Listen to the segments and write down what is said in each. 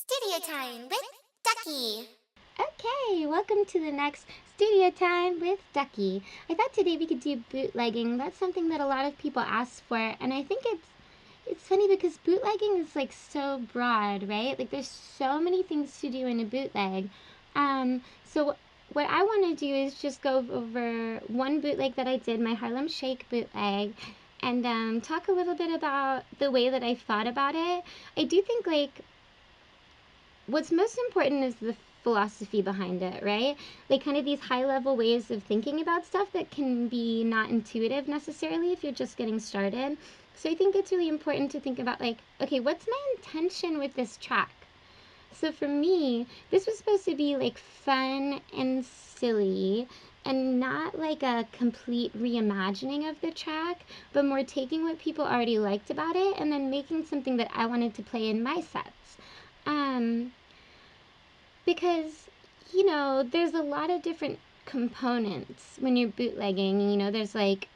Studio time with Ducky. Okay, welcome to the next studio time with Ducky. I thought today we could do bootlegging. That's something that a lot of people ask for, and I think it's funny because bootlegging is like so broad, right? Like there's so many things to do in a bootleg. So what I want to do is just go over one bootleg that I did, my Harlem Shake bootleg, and talk a little bit about the way that I thought about it. I do think like what's most important is the philosophy behind it, right? Like kind of these high level ways of thinking about stuff that can be not intuitive necessarily if you're just getting started. So I think it's really important to think about like, okay, what's my intention with this track? So for me, this was supposed to be like fun and silly and not like a complete reimagining of the track, but more taking what people already liked about it and then making something that I wanted to play in my sets. Because, there's a lot of different components when you're bootlegging. There's like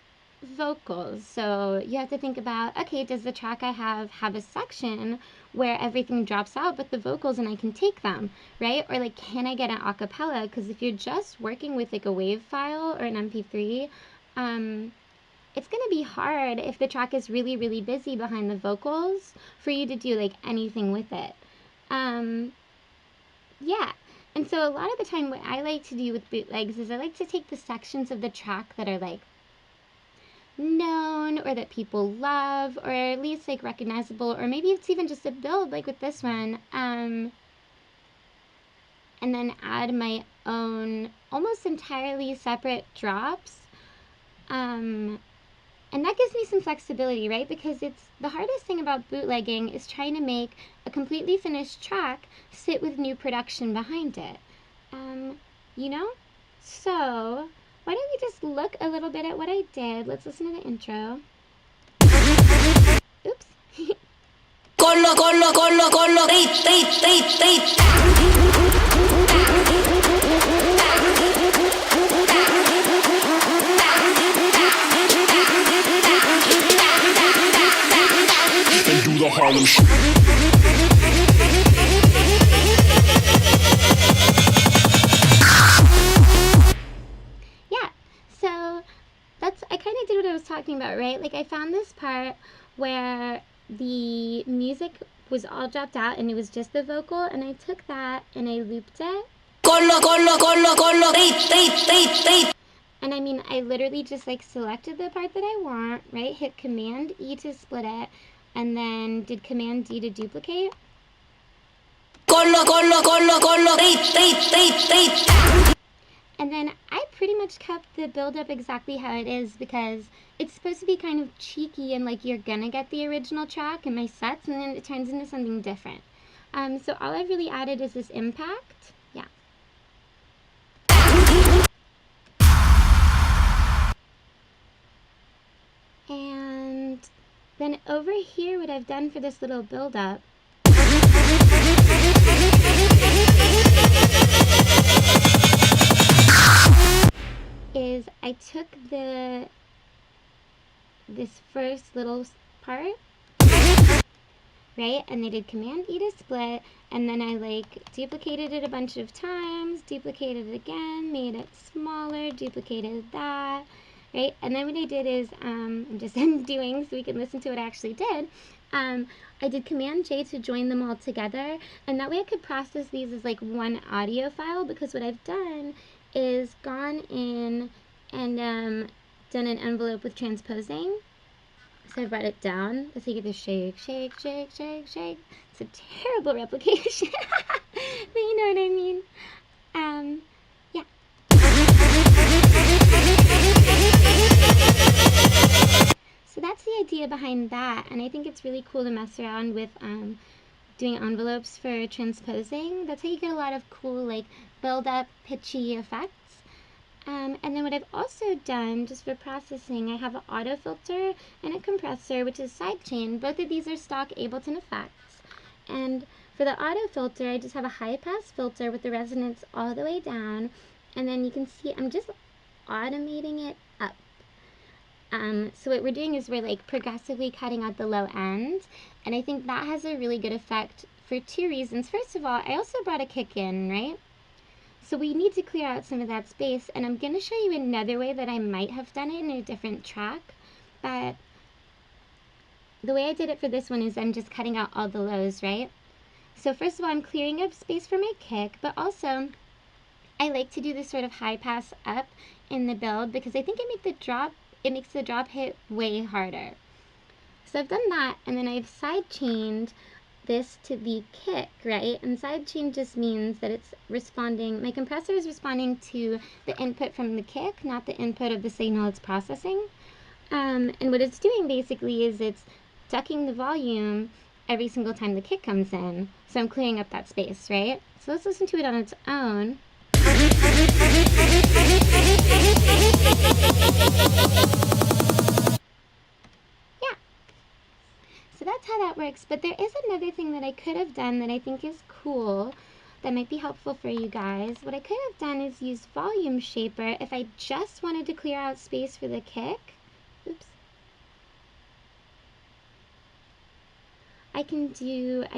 vocals. So you have to think about, okay, does the track I have a section where everything drops out but the vocals and I can take them, right? Or like, can I get an acapella? Because if you're just working with like a WAV file or an MP3, it's going to be hard if the track is really, really busy behind the vocals for you to do like anything with it. Yeah. And so a lot of the time what I like to do with bootlegs is I like to take the sections of the track that are like known or that people love or at least like recognizable, or maybe it's even just a build like with this one, and then add my own almost entirely separate drops. And that gives me some flexibility, right? Because it's the hardest thing about bootlegging is trying to make a completely finished track sit with new production behind it. You know? So, why don't we just look a little bit at what I did? Let's listen to the intro. Oops. Do the Harlem Shake. Yeah, so I kind of did what I was talking about, right? Like I found this part where the music was all dropped out and it was just the vocal, and I took that and I looped it. And I mean, I literally just like selected the part that I want, right? Hit Command E to split it, and then did Command D to duplicate. And then I pretty much kept the build-up exactly how it is because it's supposed to be kind of cheeky and like you're gonna get the original track in my sets, and then it turns into something different. So all I've really added is this impact. Yeah. And then over here, what I've done for this little build-up is I took this first little part, right, and I did Command E to split, and then I like duplicated it a bunch of times, duplicated it again, made it smaller, duplicated that, right? And then what I did is, I'm just undoing so we can listen to what I actually did. I did Command J to join them all together, and that way I could process these as like one audio file, because what I've done is gone in and done an envelope with transposing. So I brought it down. Let's take it to shake, shake, shake, shake, shake. It's a terrible replication, but you know what I mean. Yeah. So that's the idea behind that, and I think it's really cool to mess around with doing envelopes for transposing. That's how you get a lot of cool like build-up, pitchy effects. And then what I've also done, just for processing, I have an auto filter and a compressor, which is sidechain. Both of these are stock Ableton effects. And for the auto filter, I just have a high-pass filter with the resonance all the way down. And then you can see I'm just automating it up. So what we're doing is we're like progressively cutting out the low end. And I think that has a really good effect for two reasons. First of all, I also brought a kick in, right? So we need to clear out some of that space, and I'm going to show you another way that I might have done it in a different track. But the way I did it for this one is I'm just cutting out all the lows, right? So first of all, I'm clearing up space for my kick, but also I like to do this sort of high pass up in the build because I think it makes the drop hit way harder. So I've done that, and then I've side chained this to the kick, right? And side chain just means that it's responding, my compressor is responding to the input from the kick, not the input of the signal it's processing. And what it's doing basically is it's ducking the volume every single time the kick comes in. So I'm clearing up that space, right? So let's listen to it on its own. Yeah. So that's how that works. But there is another thing that I could have done that I think is cool that might be helpful for you guys. What I could have done is use volume shaper if I just wanted to clear out space for the kick. Oops. I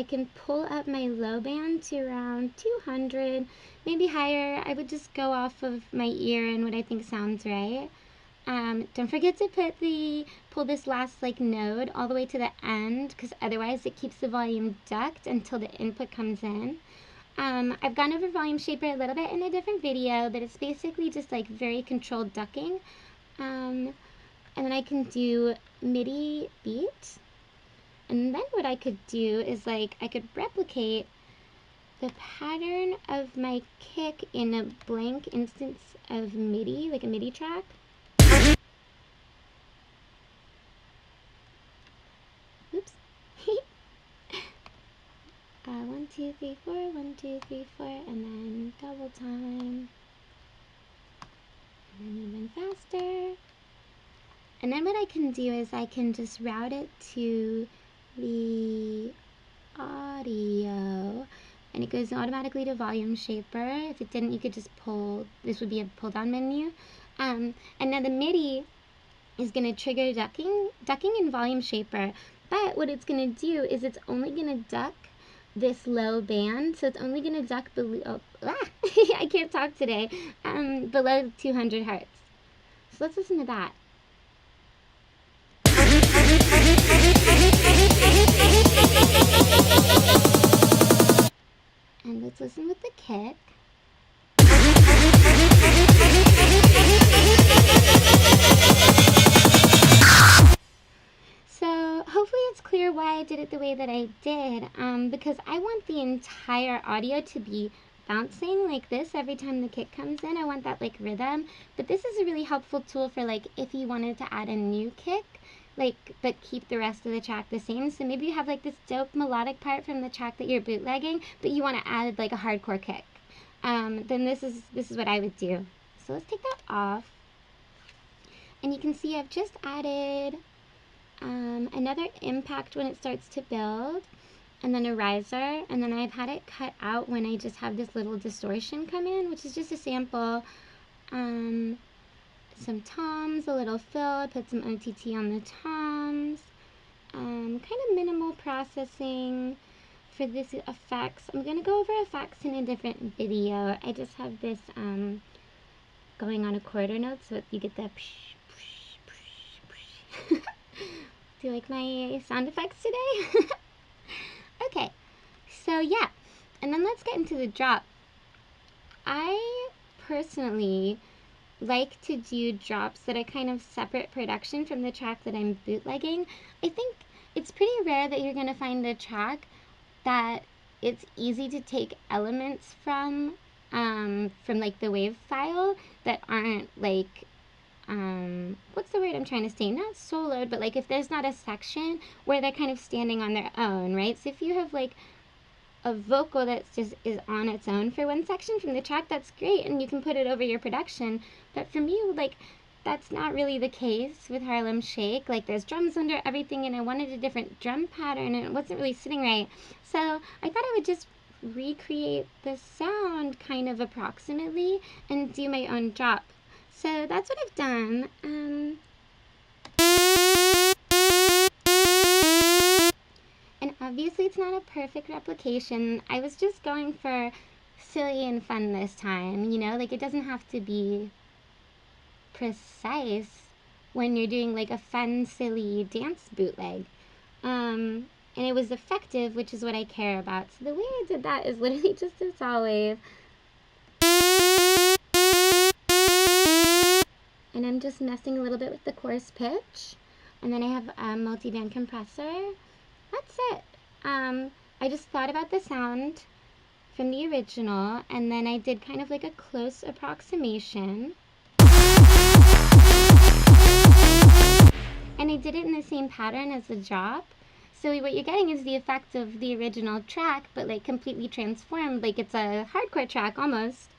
can pull up my low band to around 200, maybe higher. I would just go off of my ear and what I think sounds right. Don't forget to pull this last like node all the way to the end, because otherwise it keeps the volume ducked until the input comes in. I've gone over volume shaper a little bit in a different video, but it's basically just like very controlled ducking. And then I can do MIDI beat. And then what I could do is like I could replicate the pattern of my kick in a blank instance of MIDI, like a MIDI track. 1, 2, 3, 4, 1, 2, 3, 4, and then double time. And then even faster. And then what I can do is I can just route it to the audio, and it goes automatically to volume shaper. If it didn't, you could just this would be a pull down menu. And now the MIDI is going to trigger ducking in volume shaper, but what it's going to do is it's only going to duck this low band, so it's only going to duck below, I can't talk today, below 200 hertz. So let's listen to that. And let's listen with the kick. So hopefully it's clear why I did it the way that I did, because I want the entire audio to be bouncing like this every time the kick comes in. I want that like rhythm, but this is a really helpful tool for like if you wanted to add a new kick, like, but keep the rest of the track the same. So maybe you have like this dope melodic part from the track that you're bootlegging, but you want to add like a hardcore kick. Then this is what I would do. So let's take that off, and you can see I've just added another impact when it starts to build, and then a riser, and then I've had it cut out when I just have this little distortion come in, which is just a sample. Some toms, a little fill, I put some OTT on the toms, kind of minimal processing for this effects. I'm going to go over effects in a different video. I just have this going on a quarter note, so you get the psh, psh, psh, psh. Do you like my sound effects today? Okay, so yeah, and then let's get into the drop. I personally like to do drops that are kind of separate production from the track that I'm bootlegging. I think it's pretty rare that you're going to find a track that it's easy to take elements from like the wave file that aren't like, what's the word I'm trying to say? Not soloed, but like if there's not a section where they're kind of standing on their own, right? So if you have like a vocal that just is on its own for one section from the track, that's great, and you can put it over your production. But for me, like, that's not really the case with Harlem Shake. Like, there's drums under everything, and I wanted a different drum pattern, and it wasn't really sitting right. So I thought I would just recreate the sound kind of approximately and do my own drop. So that's what I've done. And Obviously, it's not a perfect replication. I was just going for silly and fun this time, you know? Like, it doesn't have to be precise when you're doing, like, a fun, silly dance bootleg. And it was effective, which is what I care about. So the way I did that is literally just a saw wave. And I'm just messing a little bit with the coarse pitch. And then I have a multi-band compressor. That's it. I just thought about the sound from the original, and then I did kind of like a close approximation. And I did it in the same pattern as the drop. So what you're getting is the effect of the original track, but like completely transformed, like it's a hardcore track almost.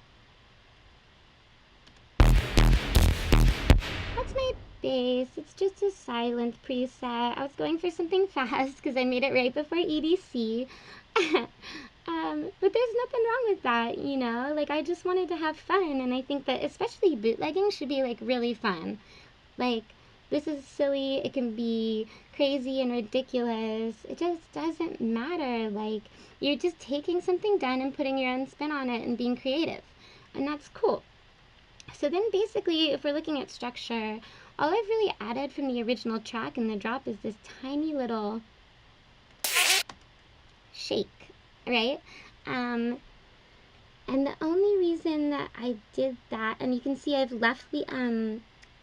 That's my bass. It's just a silent preset. I was going for something fast because I made it right before EDC. But there's nothing wrong with that, you know? Like, I just wanted to have fun, and I think that especially bootlegging should be, like, really fun. Like, this is silly, it can be crazy and ridiculous. It just doesn't matter. Like, you're just taking something done and putting your own spin on it and being creative. And that's cool. So then basically, if we're looking at structure, all I've really added from the original track in the drop is this tiny little shake, right? And the only reason that I did that, and you can see I've left the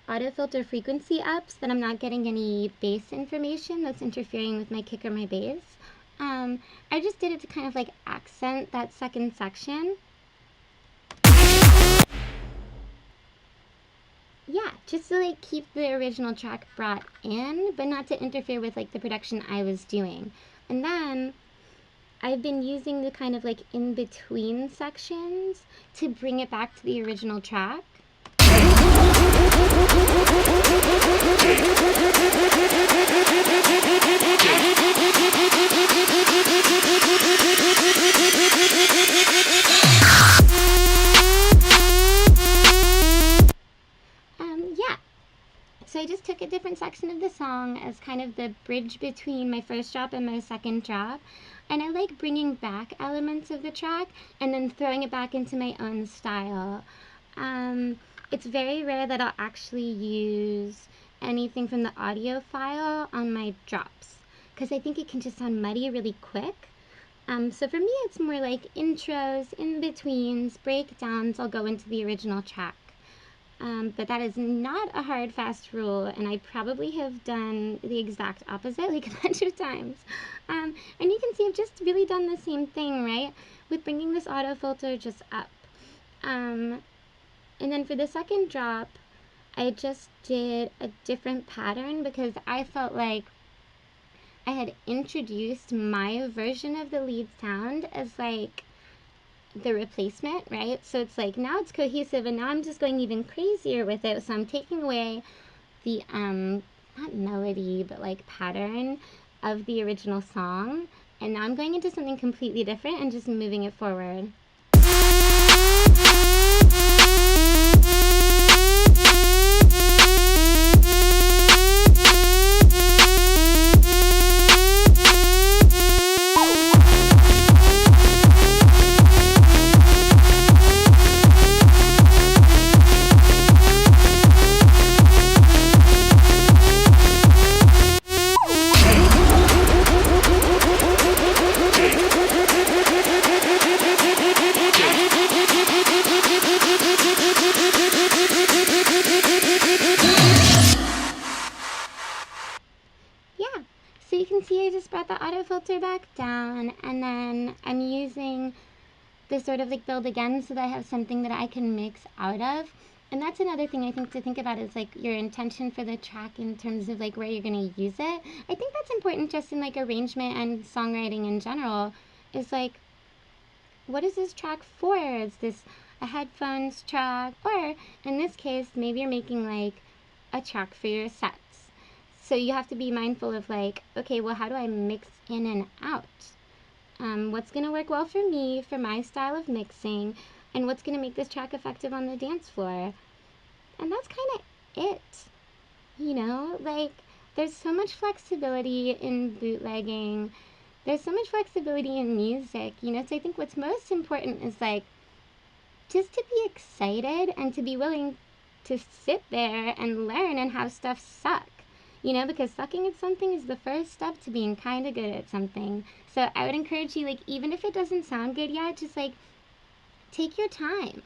auto filter frequency up so that I'm not getting any bass information that's interfering with my kick or my bass. I just did it to kind of like accent that second section. Yeah, just to like keep the original track brought in, but not to interfere with like the production I was doing. And then I've been using the kind of like in-between sections to bring it back to the original track. Yeah. So I just took a different section of the song as kind of the bridge between my first drop and my second drop. And I like bringing back elements of the track and then throwing it back into my own style. It's very rare that I'll actually use anything from the audio file on my drops because I think it can just sound muddy really quick. So for me, it's more like intros, in-betweens, breakdowns. I'll go into the original track. But that is not a hard, fast rule, and I probably have done the exact opposite like a bunch of times. And you can see I've just really done the same thing, right? With bringing this auto filter just up. And then for the second drop, I just did a different pattern because I felt like I had introduced my version of the lead sound as like the replacement, right? So it's like now it's cohesive and now I'm just going even crazier with it. So I'm taking away the not melody but like pattern of the original song, and now I'm going into something completely different and just moving it forward. So you can see I just brought the auto filter back down, and then I'm using this sort of like build again so that I have something that I can mix out of. And that's another thing I think to think about is like your intention for the track in terms of like where you're going to use it. I think that's important just in like arrangement and songwriting in general, is like, what is this track for? Is this a headphones track? Or in this case, maybe you're making like a track for your sets. So you have to be mindful of like, okay, well, how do I mix in and out? What's going to work well for me, for my style of mixing, and what's going to make this track effective on the dance floor? And that's kind of it, you know? Like, there's so much flexibility in bootlegging there's so much flexibility in music, you know. So I think what's most important is like just to be excited and to be willing to sit there and learn and have stuff suck, you know, because sucking at something is the first step to being kind of good at something. So I would encourage you, like, even if it doesn't sound good yet, just like take your time,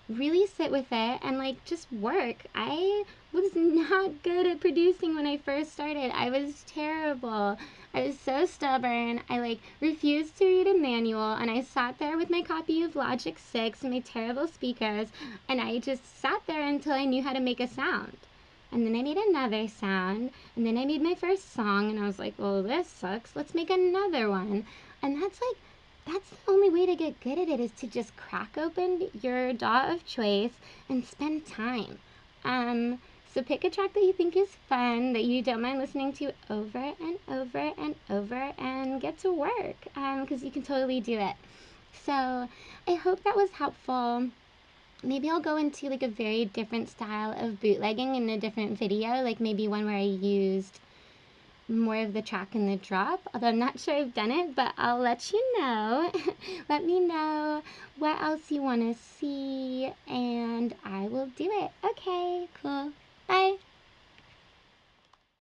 really sit with it, and like just work. I was not good at producing when I first started. I was terrible. I was so stubborn. I like refused to read a manual, and I sat there with my copy of Logic 6 and my terrible speakers, and I just sat there until I knew how to make a sound. And then I made another sound, and then I made my first song, and I was like, well, this sucks. Let's make another one. And that's the only way to get good at it, is to just crack open your DAW of choice and spend time. So pick a track that you think is fun, that you don't mind listening to over and over and over, and get to work, because you can totally do it. So I hope that was helpful. Maybe I'll go into like a very different style of bootlegging in a different video, like maybe one where I used more of the track and the drop, although I'm not sure I've done it, but I'll let you know. Let me know what else you want to see, and I will do it. Okay, cool. Bye.